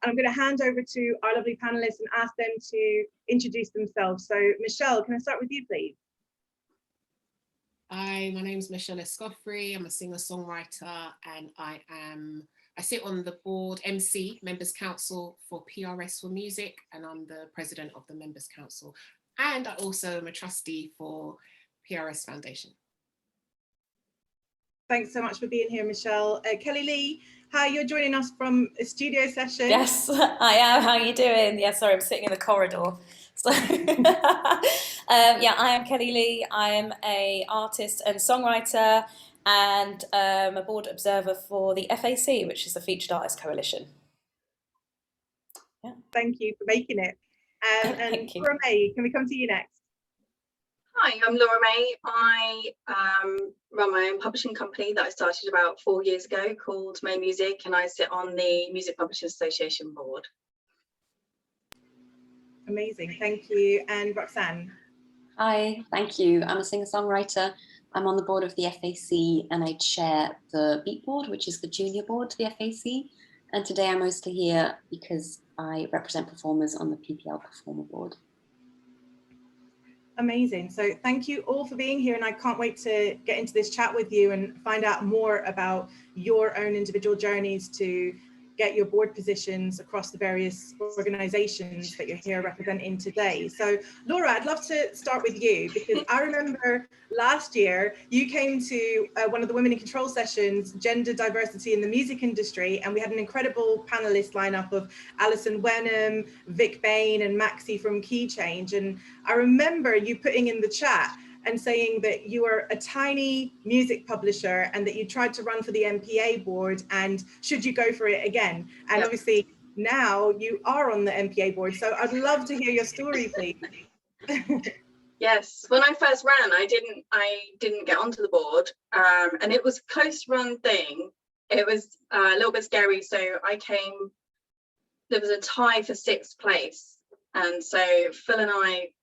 I'm going to hand over to our lovely panelists and ask them to introduce themselves. So Michelle, can I start with you, please? Hi, my name is Michelle Escoffrey. I'm a singer-songwriter, and I sit on the board MC, Members Council for PRS for Music, and I'm the president of the Members Council. And I also am a trustee for PRS Foundation. Thanks so much for being here, Michelle. Kelli-Leigh, hi, you're joining us from a studio session. Yes, I am. How are you doing? Yeah, sorry, I'm sitting in the corridor. So, yeah, I am Kelli-Leigh. I am an artist and songwriter and a board observer for the FAC, which is the Featured Artists Coalition. Yeah. Thank you for making it. And Thank you. Laura May, can we come to you next? Hi, I'm Laura May. I run my own publishing company that I started about 4 years ago called May Music, and I sit on the Music Publishers Association board. Amazing, thank you. And Roxanne? Hi, thank you. I'm a singer-songwriter. I'm on the board of the FAC and I chair the Beat Board, which is the junior board to the FAC. And today I'm mostly here because I represent performers on the PPL Performer Board. Amazing. So thank you all for being here, and I can't wait to get into this chat with you and find out more about your own individual journeys to get your board positions across the various organizations that you're here representing today. So Laura, I'd love to start with you, because I remember last year you came to one of the Women in Control sessions, Gender Diversity in the Music Industry, and we had an incredible panelist lineup of Alison Wenham, Vic Bain and Maxi from Key Change. And I remember you putting in the chat and saying that you were a tiny music publisher and that you tried to run for the MPA board, and should you go for it again? And Yep. Obviously now you are on the MPA board, so I'd love to hear your story, please. Yes, when I first ran, I didn't get onto the board, and it was a close run thing. It was a little bit scary. So there was a tie for 6th place. And so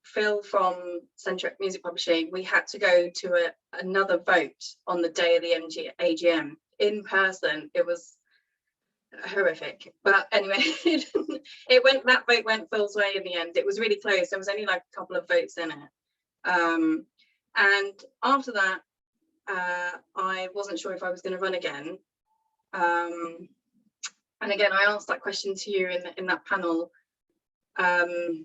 Phil from Centric Music Publishing, we had to go to another vote on the day of the AGM in person. It was horrific, but anyway, that vote went Phil's way in the end. It was really close. There was only like a couple of votes in it. And after that, I wasn't sure if I was going to run again. And again, I asked that question to you in that panel. And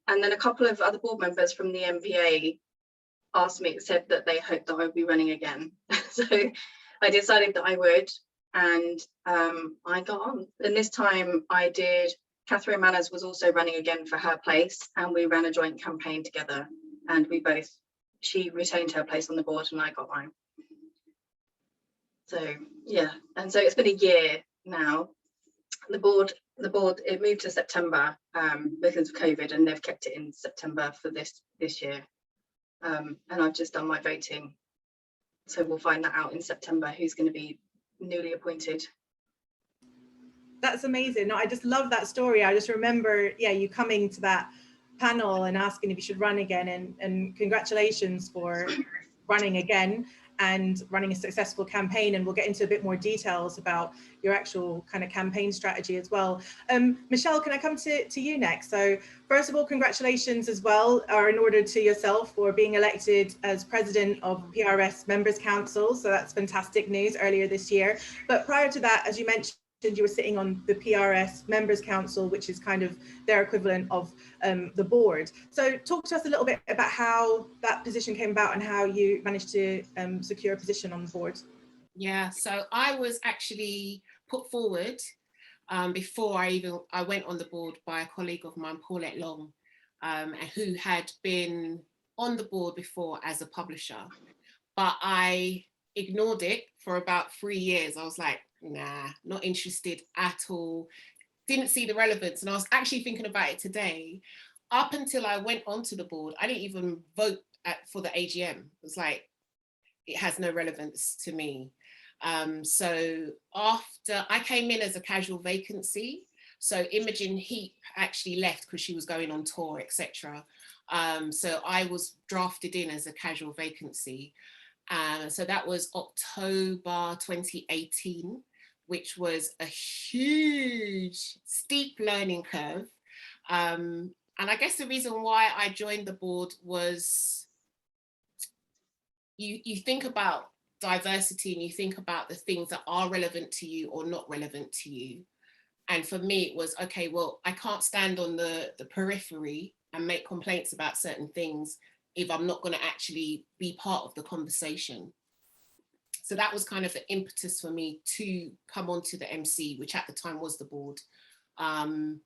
then a couple of other board members from the MPA said that they hoped that I would be running again. So I decided that I would, and I got on. And this time Catherine Manners was also running again for her place, and we ran a joint campaign together, and she retained her place on the board and I got mine. So yeah, and so it's been a year now. The board, it moved to September because of COVID, and they've kept it in September for this year. And I've just done my voting. So we'll find that out in September, who's going to be newly appointed. That's amazing. No, I just love that story. I just remember, yeah, you coming to that panel and asking if you should run again, and congratulations for running again and running a successful campaign. And we'll get into a bit more details about your actual kind of campaign strategy as well. Michelle, can I come to you next? So first of all, congratulations as well, or in order to yourself, for being elected as president of PRS Members Council. So that's fantastic news earlier this year. But prior to that, as you mentioned, you were sitting on the PRS Members Council, which is kind of their equivalent of the board. So talk to us a little bit about how that position came about and how you managed to secure a position on the board. Yeah, so I was actually put forward before I went on the board by a colleague of mine, Paulette Long, who had been on the board before as a publisher, but I ignored it for about 3 years. I was like, nah, not interested at all. Didn't see the relevance. And I was actually thinking about it today. Up until I went onto the board, I didn't even vote for the AGM. It was like, it has no relevance to me. So after I came in as a casual vacancy, so Imogen Heap actually left because she was going on tour, etc. So I was drafted in as a casual vacancy. So that was October 2018. which was a huge, steep learning curve. And I guess the reason why I joined the board was you think about diversity and you think about the things that are relevant to you or not relevant to you. And for me, it was, okay, well, I can't stand on the periphery and make complaints about certain things if I'm not going to actually be part of the conversation. So that was kind of the impetus for me to come onto the MC, which at the time was the board. And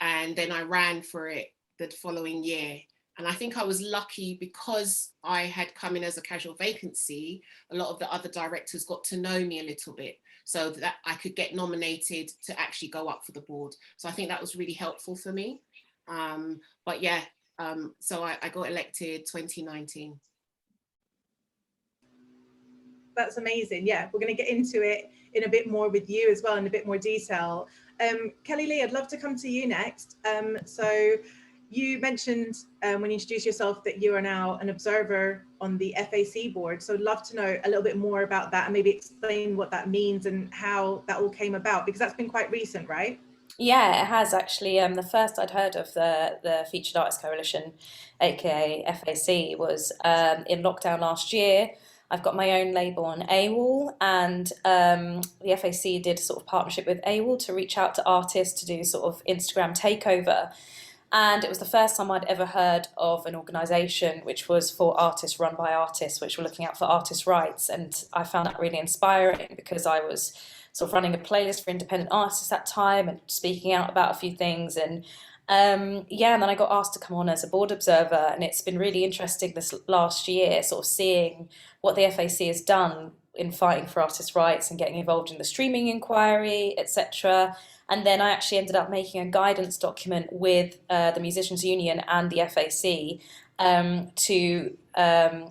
then I ran for it the following year. And I think I was lucky because I had come in as a casual vacancy. A lot of the other directors got to know me a little bit so that I could get nominated to actually go up for the board. So I think that was really helpful for me. But yeah, so I got elected 2019. That's amazing. Yeah, we're going to get into it in a bit more with you as well, in a bit more detail. Kelli-Leigh, I'd love to come to you next. So you mentioned when you introduced yourself that you are now an observer on the FAC board. So I'd love to know a little bit more about that and maybe explain what that means and how that all came about, because that's been quite recent, right? Yeah, it has actually. The first I'd heard of the Featured Artists Coalition, aka FAC, was in lockdown last year. I've got my own label on AWOL, and the FAC did a sort of partnership with AWOL to reach out to artists to do sort of Instagram takeover. And it was the first time I'd ever heard of an organisation which was for artists, run by artists, which were looking out for artists' rights. And I found that really inspiring because I was sort of running a playlist for independent artists at that time and speaking out about a few things. And yeah, and then I got asked to come on as a board observer, and it's been really interesting this last year, sort of seeing what the FAC has done in fighting for artists' rights and getting involved in the streaming inquiry, etc. And then I actually ended up making a guidance document with the Musicians Union and the FAC to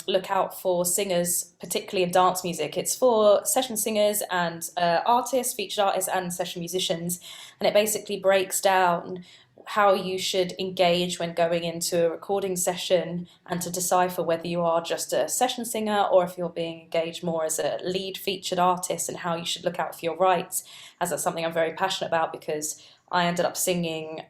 look out for singers, particularly in dance music. It's for session singers and artists, featured artists and session musicians. And it basically breaks down how you should engage when going into a recording session and to decipher whether you are just a session singer or if you're being engaged more as a lead featured artist, and how you should look out for your rights, as that's something I'm very passionate about because I ended up singing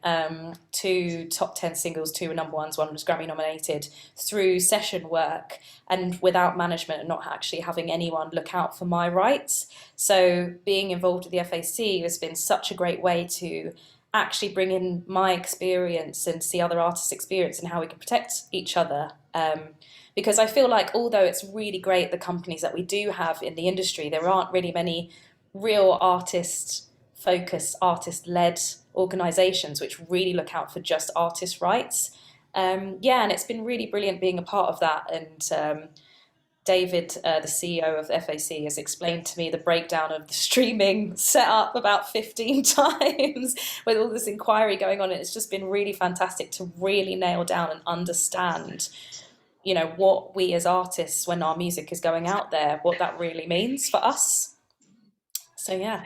2 top 10 singles, 2 were #1s, 1 was Grammy nominated, through session work and without management and not actually having anyone look out for my rights. So being involved with the FAC has been such a great way to actually bring in my experience and see other artists' experience and how we can protect each other. Because I feel like although it's really great the companies that we do have in the industry, there aren't really many real artist-focused, artist-led organisations which really look out for just artist rights. Yeah, and it's been really brilliant being a part of that. And David, the CEO of the FAC, has explained to me the breakdown of the streaming setup about 15 times with all this inquiry going on. And it's just been really fantastic to really nail down and understand, you know, what we as artists, when our music is going out there, what that really means for us. So, yeah.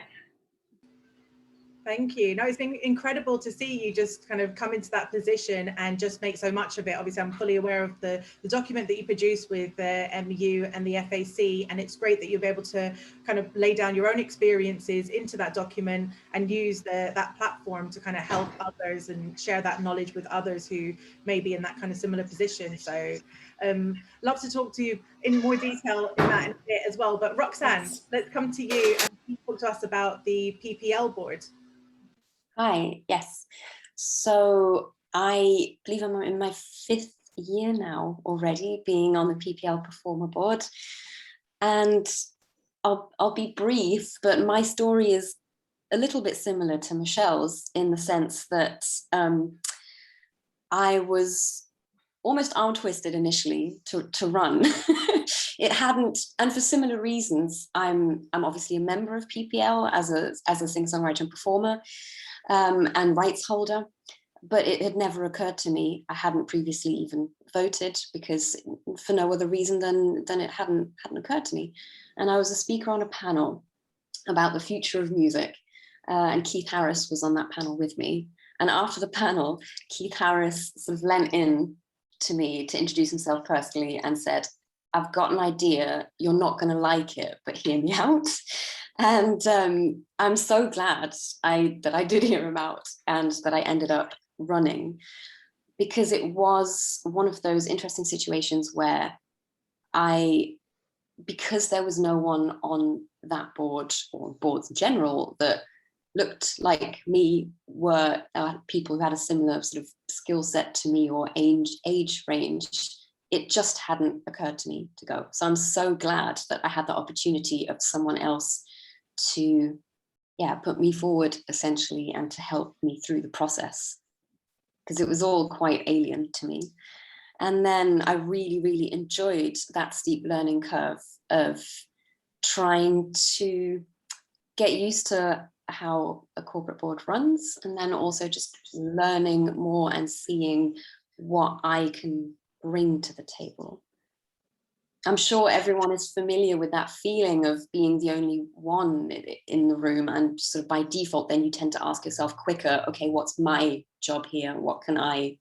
Thank you. No, it's been incredible to see you just kind of come into that position and just make so much of it. Obviously, I'm fully aware of the document that you produced with the MU and the FAC, and it's great that you'll be able to kind of lay down your own experiences into that document and use that platform to kind of help others and share that knowledge with others who may be in that kind of similar position. So love to talk to you in more detail in that in a bit as well. But Roxanne, yes, let's come to you and talk to us about the PPL board. Hi, yes. So I believe I'm in my 5th year now already being on the PPL Performer Board. And I'll be brief, but my story is a little bit similar to Michelle's in the sense that I was almost arm twisted initially to run. It hadn't, and for similar reasons. I'm obviously a member of PPL as a singer-songwriter and performer. And rights holder, but it had never occurred to me. I hadn't previously even voted because for no other reason than it hadn't occurred to me. And I was a speaker on a panel about the future of music, and Keith Harris was on that panel with me. And after the panel, Keith Harris sort of leant in to me to introduce himself personally and said, "I've got an idea. You're not going to like it, but hear me out." And I'm so glad that I did hear him out and that I ended up running, because it was one of those interesting situations where because there was no one on that board or boards in general that looked like me, were people who had a similar sort of skill set to me or age range, it just hadn't occurred to me to go. So I'm so glad that I had the opportunity of someone else to, yeah, put me forward essentially and to help me through the process, because it was all quite alien to me. And then I really, really enjoyed that steep learning curve of trying to get used to how a corporate board runs, and then also just learning more and seeing what I can bring to the table. I'm sure everyone is familiar with that feeling of being the only one in the room, and sort of by default, then you tend to ask yourself quicker, okay, what's my job here? What can I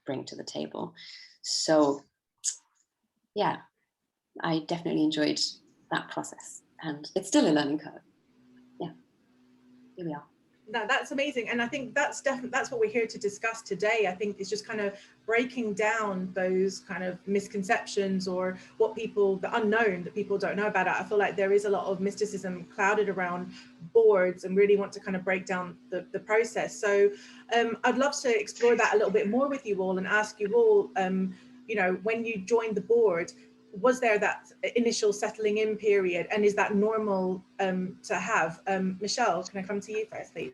bring to the table? So yeah, I definitely enjoyed that process, and it's still a learning curve. Yeah, here we are. That's amazing, and I think that's what we're here to discuss today. I think it's just kind of breaking down those kind of misconceptions, or what the unknown that people don't know about it. I feel like there is a lot of mysticism clouded around boards, and really want to kind of break down the process. So I'd love to explore that a little bit more with you all, and ask you all, you know, when you joined the board, was there that initial settling in period, and is that normal to have? Michelle, can I come to you first, please?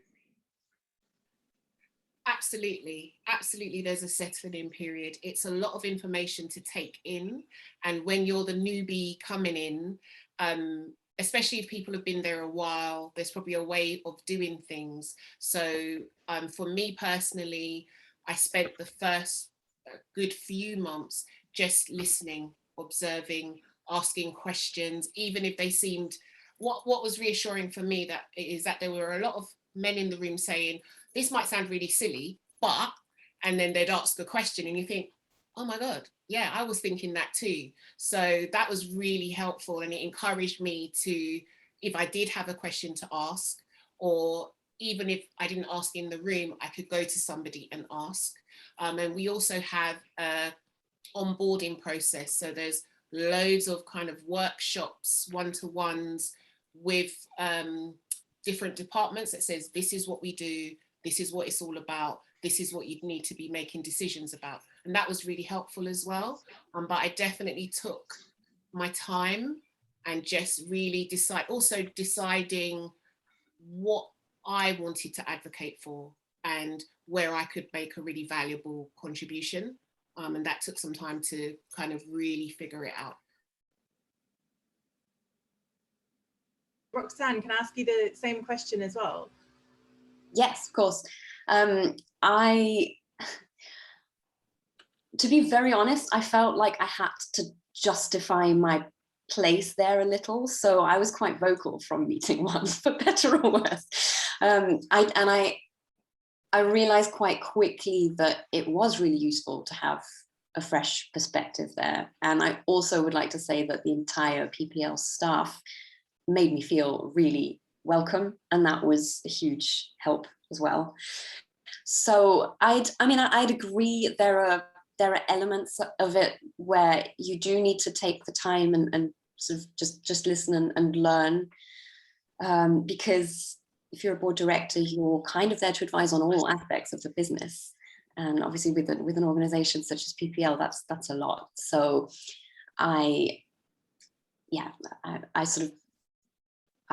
Absolutely, absolutely. There's a settling in period. It's a lot of information to take in, and when you're the newbie coming in, especially if people have been there a while, there's probably a way of doing things. So for me personally, I spent the first good few months just listening, observing, asking questions, even if they seemed, what was reassuring for me is that there were a lot of men in the room saying, this might sound really silly, but, and then they'd ask a question and you think, oh my God, yeah, I was thinking that too. So that was really helpful, and it encouraged me to, if I did have a question to ask, or even if I didn't ask in the room, I could go to somebody and ask. And we also have a onboarding process. So there's loads of kind of workshops, one-to-ones with different departments that says, this is what we do, this is what it's all about, this is what you need to be making decisions about. And that was really helpful as well. But I definitely took my time and just really deciding what I wanted to advocate for and where I could make a really valuable contribution. And that took some time to kind of really figure it out. Roxanne, can I ask you the same question as well? Yes, of course. To be very honest, I felt like I had to justify my place there a little. So I was quite vocal from meeting one, for better or worse. I realized quite quickly that it was really useful to have a fresh perspective there. And I also would like to say that the entire PPL staff made me feel really welcome, and that was a huge help as well. So I'd agree there are elements of it where you do need to take the time and sort of just listen and learn, because if you're a board director, you're kind of there to advise on all aspects of the business, and obviously with an organization such as PPL, that's a lot. So I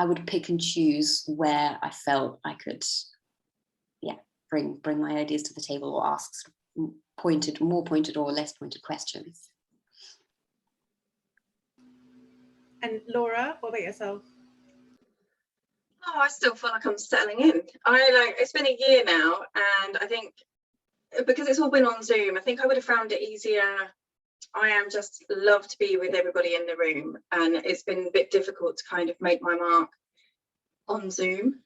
would pick and choose where I felt I could, bring my ideas to the table, or ask more pointed or less pointed questions. And Laura, what about yourself? Oh, I still feel like I'm settling in. It's been a year now, and I think because it's all been on Zoom, I think I would have found it easier. I just love to be with everybody in the room, and it's been a bit difficult to kind of make my mark on Zoom.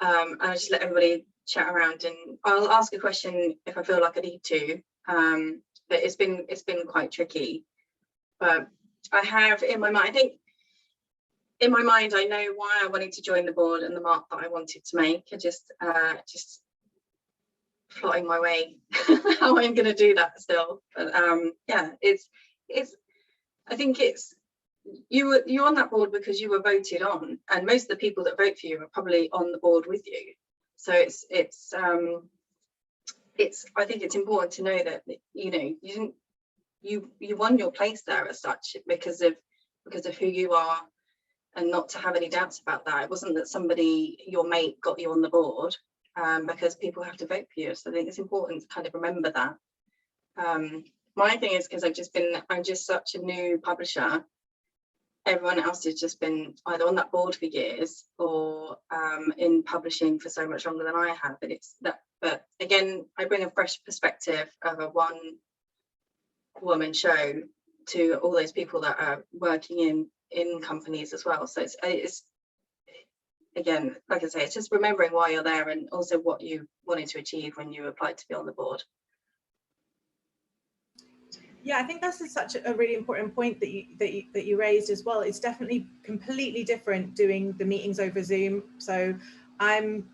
And I just let everybody chat around, and I'll ask a question if I feel like I need to. But it's been quite tricky. But I have in my mind, I think in my mind, I know why I wanted to join the board and the mark that I wanted to make. I just plotting my way how I'm going to do that still. But yeah, it's I think it's you're on that board because you were voted on, and most of the people that vote for you are probably on the board with you. So it's I think it's important to know that, you know, you won your place there as such because of who you are, and not to have any doubts about that. It wasn't that somebody, your mate, got you on the board, because people have to vote for you. So I think it's important to kind of remember that. My thing is, because I'm just such a new publisher, everyone else has just been either on that board for years or in publishing for so much longer than I have. And it's that, but again, I bring a fresh perspective of a one-woman show to all those people that are working in companies as well. So it's again, like I say, it's just remembering why you're there and also what you wanted to achieve when you applied to be on the board. Yeah, I think that's such a really important point that you raised as well. It's definitely completely different doing the meetings over Zoom. So I'm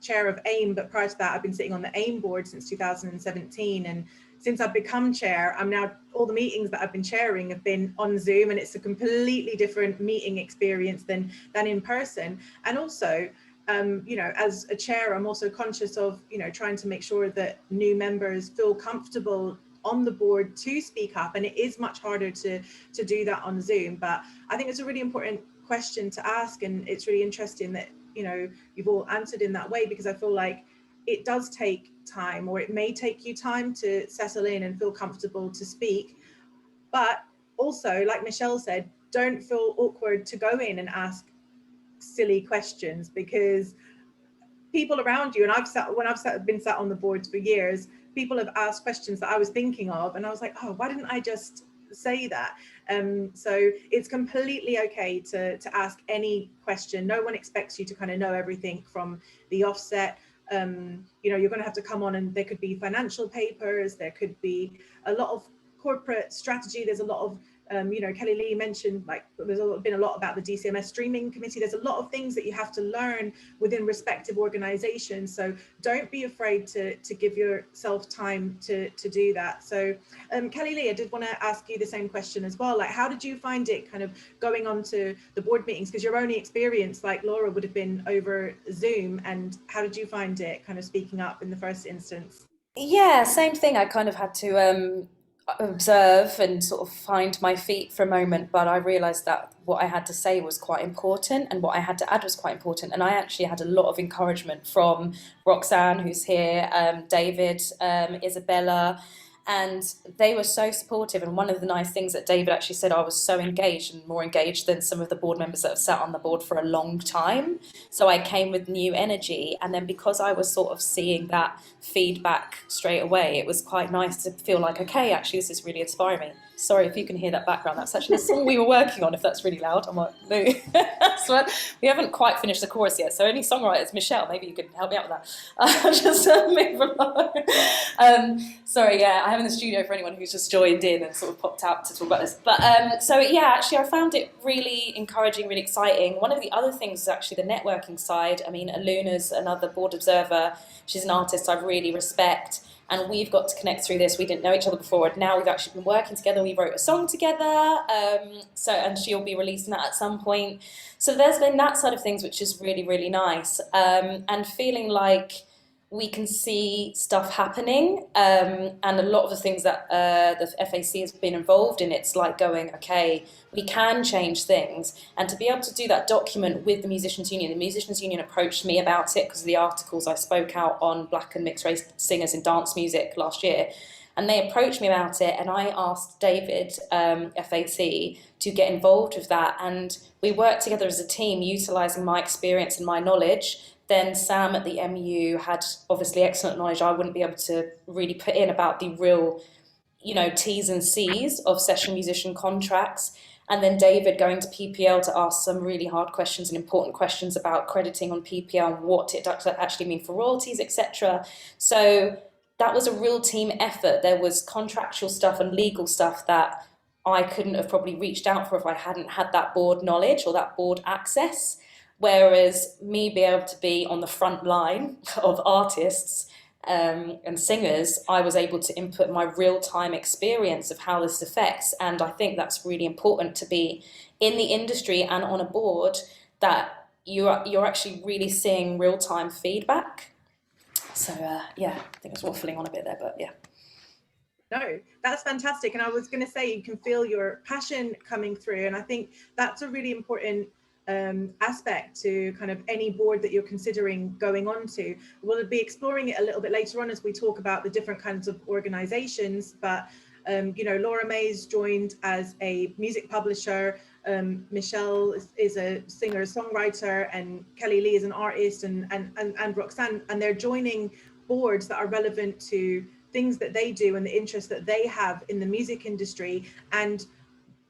chair of AIM, but prior to that, I've been sitting on the AIM board since 2017. And since I've become chair, I'm now, all the meetings that I've been chairing have been on Zoom, and it's a completely different meeting experience than in person. And also, you know, as a chair, I'm also conscious of, you know, trying to make sure that new members feel comfortable on the board to speak up, and it is much harder to do that on Zoom. But I think it's a really important question to ask, and it's really interesting that, you know, you've all answered in that way, because I feel like it does take time, or it may take you time to settle in and feel comfortable to speak. But also, like Michelle said, don't feel awkward to go in and ask silly questions, because people around you, and I've been sat on the boards for years, people have asked questions that I was thinking of, and I was like, oh, why didn't I just say that? So it's completely okay to ask any question. No one expects you to kind of know everything from the offset. You know, you're going to have to come on, and there could be financial papers, there could be a lot of corporate strategy, there's a lot of you know, Kelli-Leigh mentioned, like, there's been a lot about the DCMS streaming committee. There's a lot of things that you have to learn within respective organizations. So don't be afraid to give yourself time to do that. So Kelli-Leigh, I did want to ask you the same question as well. Like, how did you find it kind of going on to the board meetings? Because your only experience, like Laura, would have been over Zoom. And how did you find it kind of speaking up in the first instance? Yeah, same thing. I kind of had to observe and sort of find my feet for a moment, but I realized that what I had to say was quite important and what I had to add was quite important. And I actually had a lot of encouragement from Roxanne, who's here, David, Isabella, and they were so supportive. And one of the nice things that David actually said, I was so engaged, and more engaged than some of the board members that have sat on the board for a long time. So I came with new energy. And then because I was sort of seeing that feedback straight away, it was quite nice to feel like, okay, actually, this is really inspiring me. Sorry if you can hear that background. That's actually the song we were working on. If that's really loud, I might move. So we haven't quite finished the chorus yet. So any songwriters, Michelle, maybe you can help me out with that. Just move along. Sorry, yeah, I have in the studio for anyone who's just joined in and sort of popped out to talk about this. But so yeah, actually, I found it really encouraging, really exciting. One of the other things is actually the networking side. I mean, Aluna's another board observer. She's an artist I really respect. And we've got to connect through this. We didn't know each other before, and now we've actually been working together. We wrote a song together, and she'll be releasing that at some point. So there's been that side of things, which is really, really nice, and feeling like we can see stuff happening, and a lot of the things that the FAC has been involved in, it's like going, okay, we can change things. And to be able to do that document with the Musicians Union approached me about it because of the articles I spoke out on Black and mixed race singers in dance music last year. And they approached me about it, and I asked David, FAC, to get involved with that. And we worked together as a team, utilising my experience and my knowledge. Then Sam at the MU had obviously excellent knowledge I wouldn't be able to really put in about the real, you know, T's and C's of session musician contracts. And then David going to PPL to ask some really hard questions and important questions about crediting on PPL and what it does actually mean for royalties, etc. So that was a real team effort. There was contractual stuff and legal stuff that I couldn't have probably reached out for if I hadn't had that board knowledge or that board access. Whereas me being able to be on the front line of artists and singers, I was able to input my real-time experience of how this affects. And I think that's really important to be in the industry and on a board, that you're actually really seeing real-time feedback. So yeah, I think I was waffling on a bit there, but yeah. No, that's fantastic. And I was going to say, you can feel your passion coming through. And I think that's a really important aspect to kind of any board that you're considering going on to. We'll be exploring it a little bit later on as we talk about the different kinds of organizations. But, you know, Laura May's joined as a music publisher. Michelle is a singer, songwriter, and Kelli-Leigh is an artist, and Roxanne, and they're joining boards that are relevant to things that they do and the interests that they have in the music industry, and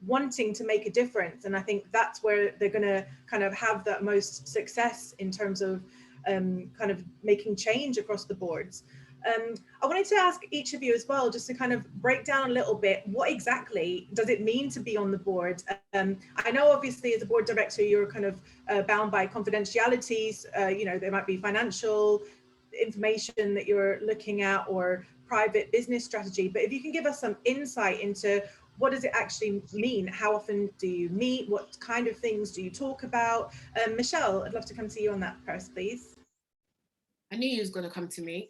wanting to make a difference. And I think that's where they're going to kind of have that most success in terms of kind of making change across the boards. I wanted to ask each of you as well, just to kind of break down a little bit, what exactly does it mean to be on the board? I know obviously as a board director, you're kind of bound by confidentialities, you know, there might be financial information that you're looking at or private business strategy, but if you can give us some insight into what does it actually mean? How often do you meet? What kind of things do you talk about? Michelle, I'd love to come to you on that first, please. I knew you was going to come to me.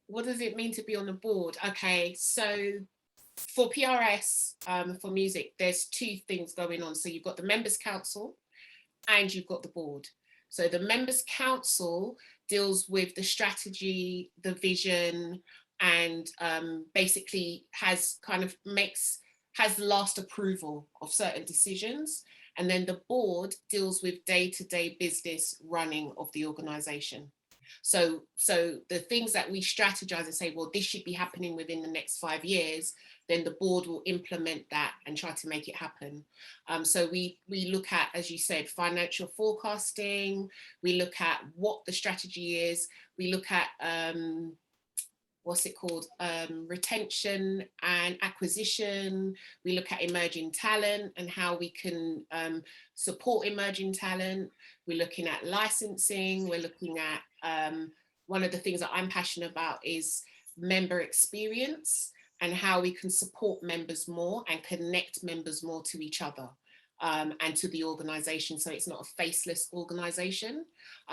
What does it mean to be on the board? Okay, so for PRS, for music, there's two things going on. So you've got the Members Council and you've got the board. So the Members Council deals with the strategy, the vision, and basically has the last approval of certain decisions. And then the board deals with day-to-day business running of the organization. So the things that we strategize and say, well, this should be happening within the next 5 years, then the board will implement that and try to make it happen. So we look at, as you said, financial forecasting, we look at what the strategy is, we look at, retention and acquisition, we look at emerging talent and how we can support emerging talent, we're looking at licensing, we're looking at, one of the things that I'm passionate about is member experience and how we can support members more and connect members more to each other and to the organization, so it's not a faceless organization.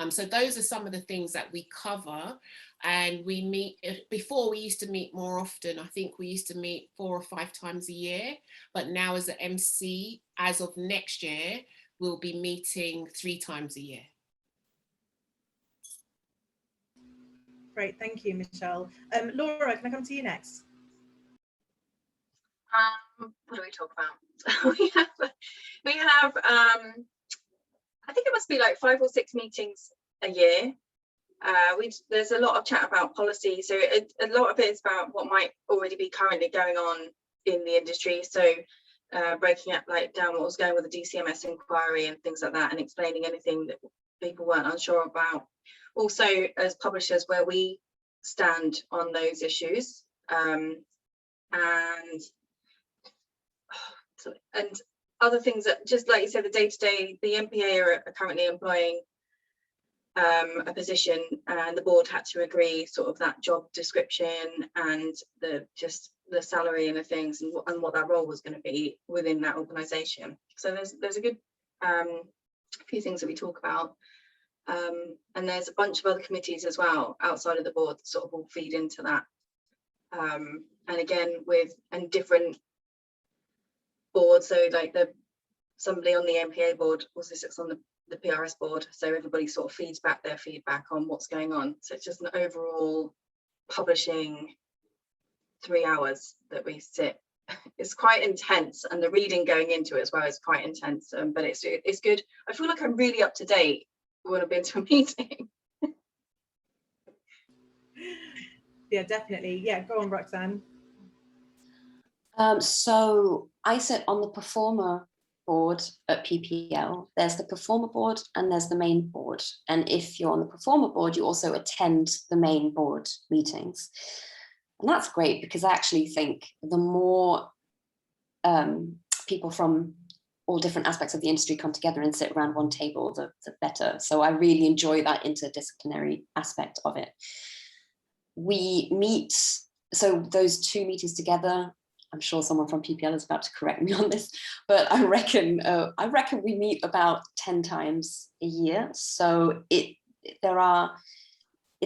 So those are some of the things that we cover, and we meet. Before we used to meet more often. I think we used to meet 4 or 5 times a year, but now as an MC, as of next year, we'll be meeting 3 times a year. Great, thank you, Michelle. Laura, can I come to you next? What do we talk about? we have I think it must be like 5 or 6 meetings a year. There's a lot of chat about policy, so a lot of it is about what might already be currently going on in the industry. So breaking up down what was going with the DCMS inquiry and things like that, and explaining anything that people weren't unsure about. Also, as publishers, where we stand on those issues, and other things that, just like you said, the day-to-day, the MPA are currently employing a position, and the board had to agree sort of that job description and the salary and the things and what that role was going to be within that organization. So there's a good few things that we talk about, and there's a bunch of other committees as well outside of the board that sort of all feed into that, and again and different boards. So like somebody on the MPA board also sits on the PRS board, so everybody sort of feeds back their feedback on what's going on. So it's just an overall publishing 3 hours that we sit. It's quite intense, and the reading going into it as well is quite intense, but it's good. I feel like I'm really up to date when I've been to a meeting. Yeah, definitely. Yeah, go on, Roxanne. So I sit on the performer board at PPL. There's the performer board and there's the main board. And if you're on the performer board, you also attend the main board meetings. And that's great, because I actually think the more people from all different aspects of the industry come together and sit around one table, the better. So I really enjoy that interdisciplinary aspect of it. We meet, so those two meetings together, I'm sure someone from PPL is about to correct me on this, but I reckon we meet about 10 times a year. So it's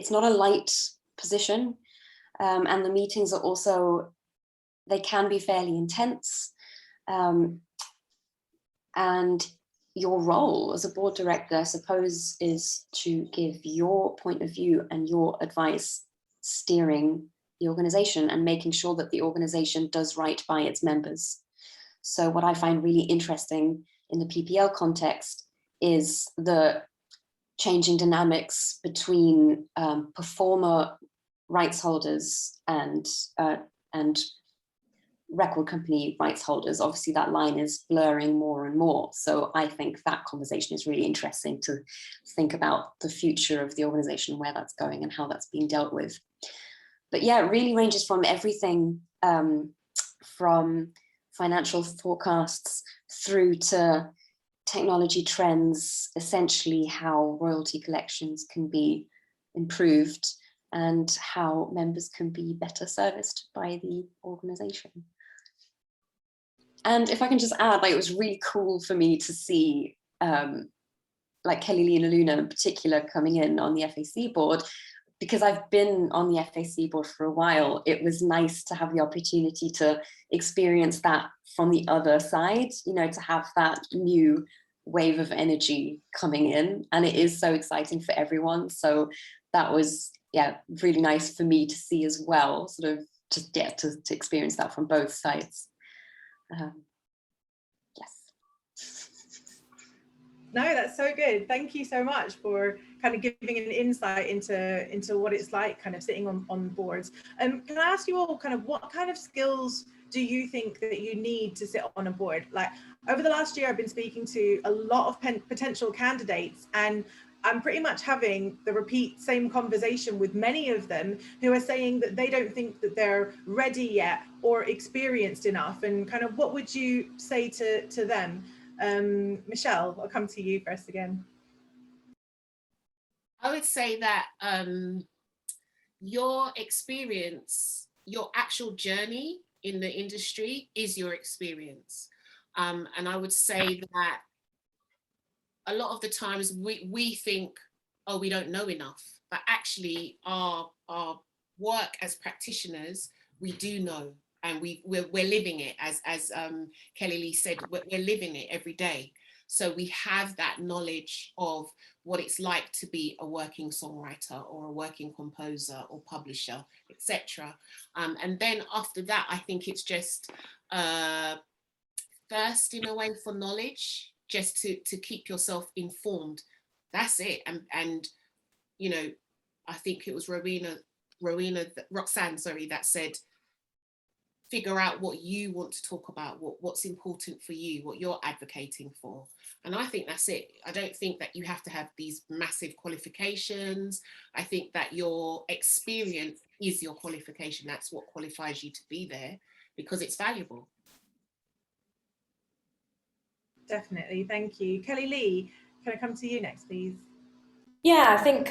not a light position, and the meetings are also, they can be fairly intense. And your role as a board director, I suppose, is to give your point of view and your advice, steering the organization and making sure that the organization does right by its members. So what I find really interesting in the PPL context is the changing dynamics between performer rights holders and record company rights holders. Obviously that line is blurring more and more. So I think that conversation is really interesting to think about the future of the organization, where that's going and how that's being dealt with. But yeah, it really ranges from everything from financial forecasts through to technology trends, essentially how royalty collections can be improved and how members can be better serviced by the organization. And if I can just add, like, it was really cool for me to see like Kelli-Leigh and Aluna in particular coming in on the FAC board, because I've been on the FAC board for a while. It was nice to have the opportunity to experience that from the other side, you know, to have that new wave of energy coming in, and it is so exciting for everyone. So that was, yeah, really nice for me to see as well, sort of just get to experience that from both sides. Yes. No, that's so good. Thank you so much for kind of giving an insight into what it's like kind of sitting on boards. Can I ask you all kind of what kind of skills do you think that you need to sit on a board? Like, over the last year, I've been speaking to a lot of potential candidates, and I'm pretty much having the same conversation with many of them who are saying that they don't think that they're ready yet or experienced enough. And kind of what would you say to them? Michelle, I'll come to you first again. I would say that your experience, your actual journey in the industry is your experience. And I would say that a lot of the times we think, oh, we don't know enough, but actually our work as practitioners, we do know, and we're living it, as Kelli-Leigh said, we're living it every day. So we have that knowledge of what it's like to be a working songwriter or a working composer or publisher, etc. And then after that, I think it's just thirst in a way for knowledge, just to keep yourself informed. That's it. And you know, I think it was Roxanne, sorry, that said, figure out what you want to talk about, what's important for you, what you're advocating for. And I think that's it. I don't think that you have to have these massive qualifications. I think that your experience is your qualification. That's what qualifies you to be there, because it's valuable. Definitely, thank you. Kelli-Leigh, can I come to you next, please? Yeah, I think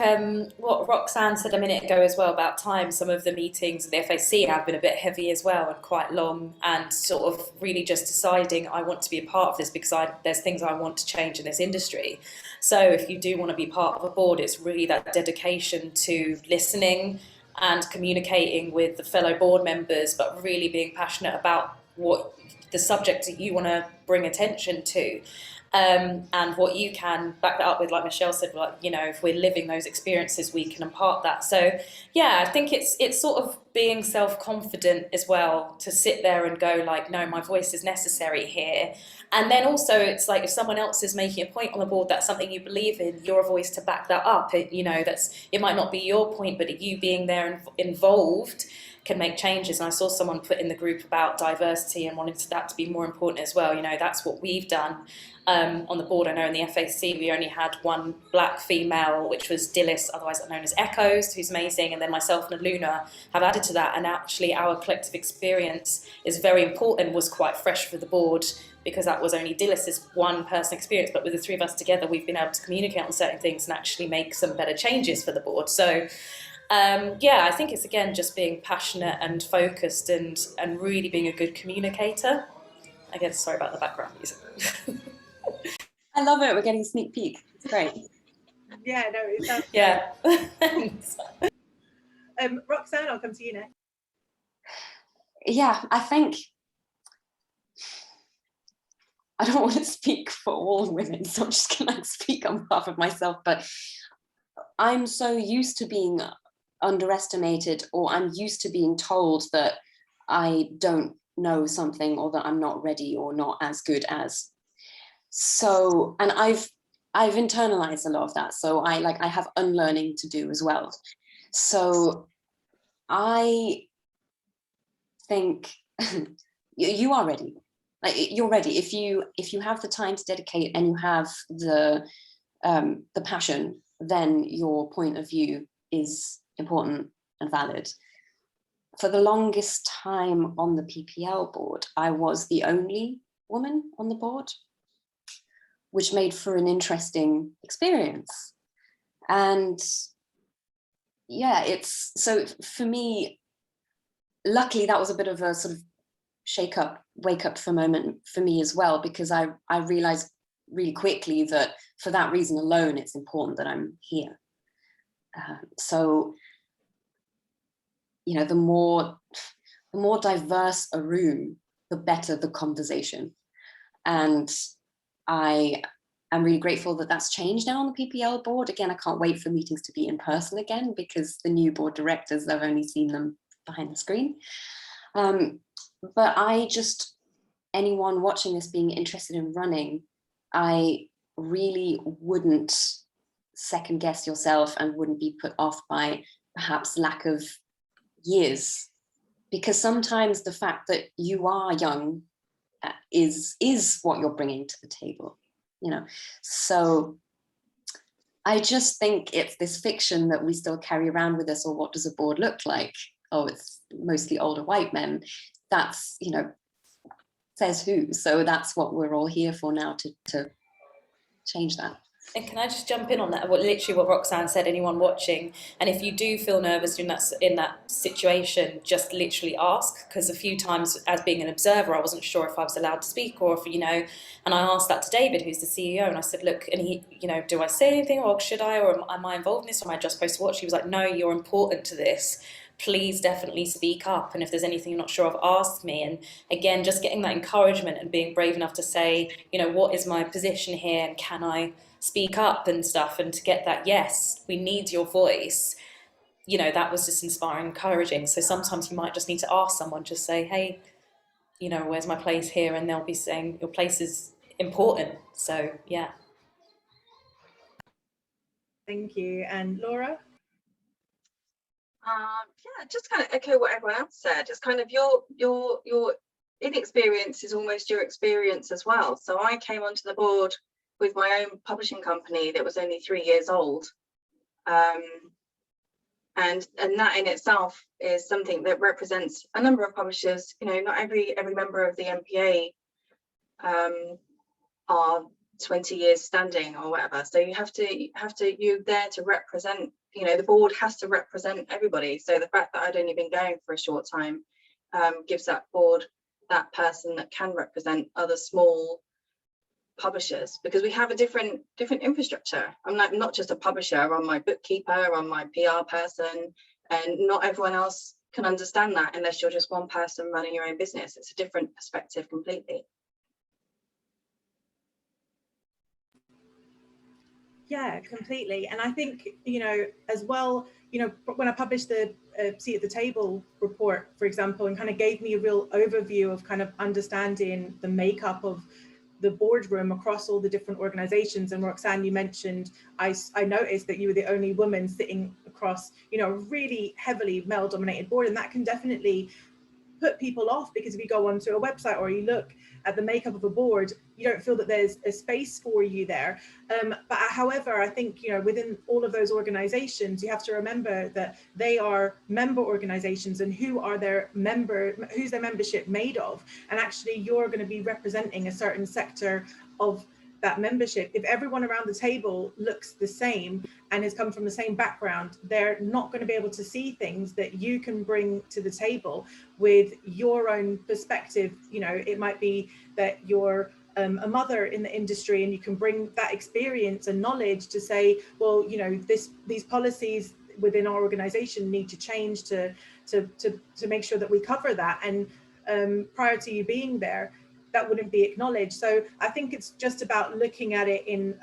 what Roxanne said a minute ago as well about time, some of the meetings at the FAC have been a bit heavy as well and quite long, and sort of really just deciding I want to be a part of this because there's things I want to change in this industry. So if you do want to be part of a board, it's really that dedication to listening and communicating with the fellow board members, but really being passionate about what the subject that you want to bring attention to. And what you can back that up with, like Michelle said, like, you know, if we're living those experiences, we can impart that. So yeah, I think it's sort of being self-confident as well, to sit there and go like, no, my voice is necessary here. And then also it's like, if someone else is making a point on the board, that's something you believe in, your voice to back that up. You know, it might not be your point, but you being there and involved can make changes. And I saw someone put in the group about diversity and wanting wanted that to be more important as well. You know, that's what we've done on the board. I know in the FAC we only had one black female, which was Dilys, otherwise known as Echoes, who's amazing, and then myself and Luna have added to that. And actually our collective experience is very important, was quite fresh for the board, because that was only Dilys's one person experience, but with the three of us together we've been able to communicate on certain things and actually make some better changes for the board. So yeah, I think it's again just being passionate and focused and really being a good communicator. Again, sorry about the background music. I love it. We're getting a sneak peek. It's great. Yeah, no, it sounds Yeah. Roxanne, I'll come to you next. Yeah, I think I don't want to speak for all women, so I'm just going to speak on behalf of myself, but I'm so used to being underestimated, or I'm used to being told that I don't know something, or that I'm not ready or not as good as. So, and I've internalized a lot of that. So I have unlearning to do as well. So I think you are ready. Like, you're ready if you have the time to dedicate and you have the passion, then your point of view is important and valid. For the longest time on the PPL board, I was the only woman on the board, which made for an interesting experience. And yeah, it's so for me, luckily that was a bit of a sort of wake up for moment for me as well, because I realized really quickly that for that reason alone, it's important that I'm here. So, you know, the more diverse a room, the better the conversation. And I am really grateful that that's changed now on the PPL board. Again, I can't wait for meetings to be in person again, because the new board directors, I've only seen them behind the screen. But anyone watching this being interested in running, I really wouldn't second guess yourself and wouldn't be put off by perhaps lack of years, because sometimes the fact that you are young is what you're bringing to the table, you know. So I just think it's this fiction that we still carry around with us, or what does a board look like? Oh, it's mostly older white men. That's, you know, says who. So that's what we're all here for now, to change that. And can I just jump in on that? Literally what Roxanne said, anyone watching, and if you do feel nervous in that situation, just literally ask, because a few times as being an observer, I wasn't sure if I was allowed to speak, or if, you know, and I asked that to David, who's the CEO, and I said, look, and he, you know, do I say anything, or should I, or am I involved in this, or am I just supposed to watch? He was like, no, you're important to this. Please definitely speak up, and if there's anything you're not sure of, ask me. And again, just getting that encouragement and being brave enough to say, you know, what is my position here, and can I speak up and stuff, and to get that, yes, we need your voice, you know, that was just inspiring, encouraging. So sometimes you might just need to ask someone, just say, hey, you know, where's my place here? And they'll be saying your place is important. So yeah. Thank you. And Laura? Yeah, just kind of echo what everyone else said. It's kind of your inexperience is almost your experience as well. So I came onto the board with my own publishing company that was only 3 years old, and that in itself is something that represents a number of publishers. You know, not every member of the MPA are 20 years standing or whatever. So you're there to represent. You know, the board has to represent everybody. So the fact that I'd only been going for a short time gives that board that person that can represent other small publishers, because we have a different infrastructure. I'm not just a publisher, I'm my bookkeeper, I'm my PR person, and not everyone else can understand that unless you're just one person running your own business. It's a different perspective completely. Yeah, completely. And I think, you know, as well, you know, when I published the seat at the table report, for example, and kind of gave me a real overview of kind of understanding the makeup of the boardroom across all the different organizations. And Roxanne, you mentioned, I noticed that you were the only woman sitting across, you know, a really heavily male dominated board, and that can definitely put people off, because if you go onto a website or you look at the makeup of a board, you don't feel that there's a space for you there. But however, I think, you know, within all of those organizations, you have to remember that they are member organizations, and who's their membership made of? And actually you're going to be representing a certain sector of that membership. If everyone around the table looks the same and has come from the same background, they're not going to be able to see things that you can bring to the table with your own perspective. You know, it might be that you're a mother in the industry, and you can bring that experience and knowledge to say, well, you know, these policies within our organization need to change to make sure that we cover that. And prior to you being there, that wouldn't be acknowledged. So I think it's just about looking at it in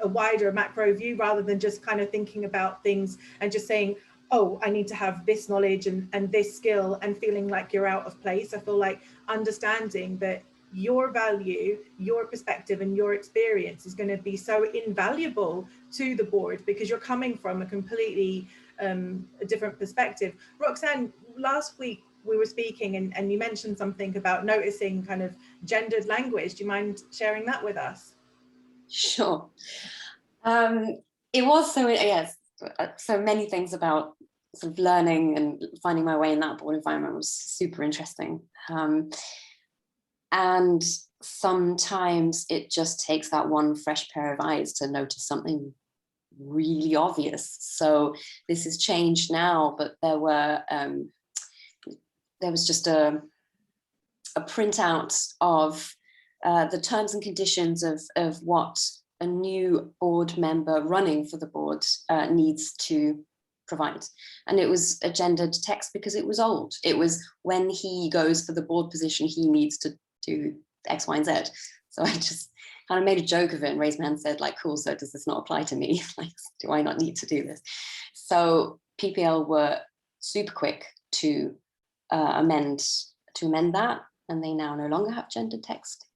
a wider macro view, rather than just kind of thinking about things and just saying, oh, I need to have this knowledge and this skill, and feeling like you're out of place. I feel like understanding that your value, your perspective and your experience is going to be so invaluable to the board, because you're coming from a completely a different perspective. Roxanne, last week we were speaking and you mentioned something about noticing kind of gendered language. Do you mind sharing that with us? Sure. It was so many things about sort of learning and finding my way in that board environment was super interesting. And sometimes it just takes that one fresh pair of eyes to notice something really obvious. So this has changed now, but there was just a printout of the terms and conditions of what a new board member running for the board needs to provide. And it was a gendered text because it was old. It was, when he goes for the board position, he needs to do X, Y, and Z. So I just kind of made a joke of it and raised my hand and said, like, cool, so does this not apply to me? Like, do I not need to do this? So PPL were super quick to amend that, and they now no longer have gendered text.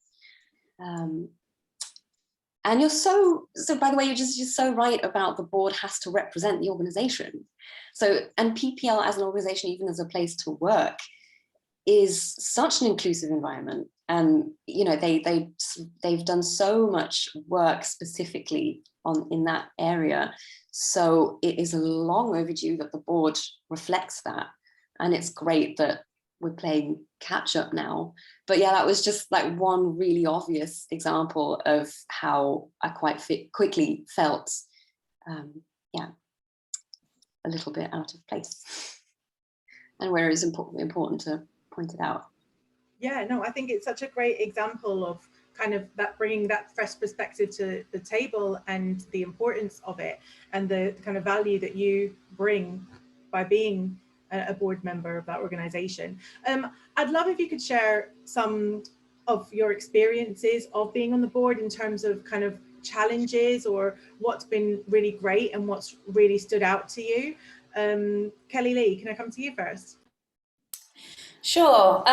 And you're so by the way, you're just so right about the board has to represent the organization. So, and PPL as an organization, even as a place to work, is such an inclusive environment. And you know, they've done so much work specifically in that area. So it is long overdue that the board reflects that. And it's great that we're playing catch up now. But yeah, that was just like one really obvious example of how I quite quickly felt, a little bit out of place, and where it's important to point it out. Yeah, no, I think it's such a great example of kind of that, bringing that fresh perspective to the table and the importance of it, and the kind of value that you bring by being a board member of that organization. I'd love if you could share some of your experiences of being on the board in terms of kind of challenges, or what's been really great and what's really stood out to you. Kelli-Leigh, can I come to you first? Sure.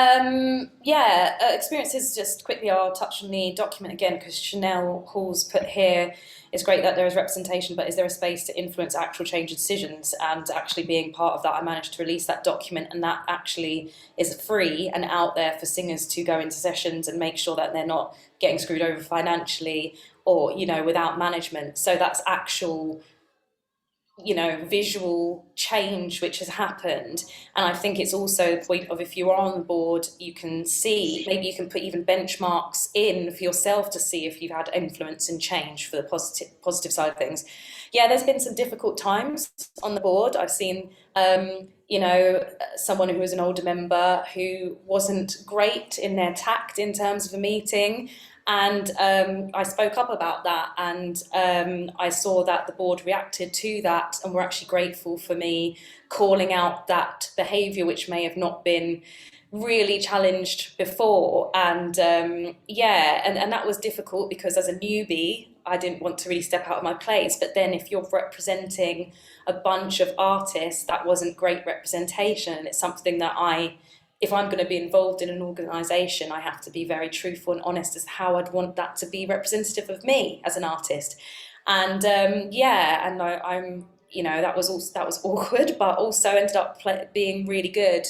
Experiences, just quickly, I'll touch on the document again, because Chanel Hall's put here, it's great that there is representation, but is there a space to influence actual change decisions? And actually being part of that, I managed to release that document, and that actually is free and out there for singers to go into sessions and make sure that they're not getting screwed over financially or, you know, without management. So that's actual, you know, visual change which has happened. And I think it's also the point of, if you're on board, you can see, maybe you can put even benchmarks in for yourself to see if you've had influence and change for the positive side of things. Yeah, there's been some difficult times on the board. I've seen someone who was an older member who wasn't great in their tact in terms of a meeting. And I spoke up about that, and I saw that the board reacted to that and were actually grateful for me calling out that behaviour, which may have not been really challenged before. And and that was difficult, because as a newbie, I didn't want to really step out of my place. But then if you're representing a bunch of artists, that wasn't great representation. It's something that if I'm going to be involved in an organisation, I have to be very truthful and honest as how I'd want that to be representative of me as an artist. And I'm, that was awkward, but also ended up being really good,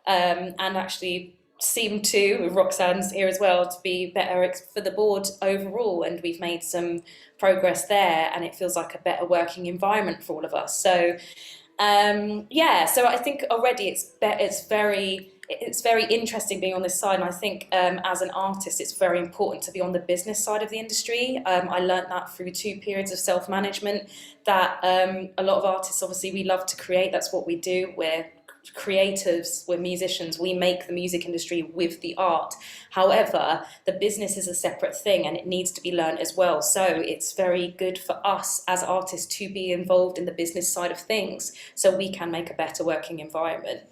and actually seem to, with Roxanne's here as well, to be better for the board overall, and we've made some progress there, and it feels like a better working environment for all of us. So yeah, so I think already it's very interesting being on this side, and I think as an artist it's very important to be on the business side of the industry. I learned that through 2 periods of self-management, that a lot of artists, obviously we love to create, that's what we do, we're creatives, we're musicians, we make the music industry with the art. However, the business is a separate thing and it needs to be learned as well. So it's very good for us as artists to be involved in the business side of things so we can make a better working environment.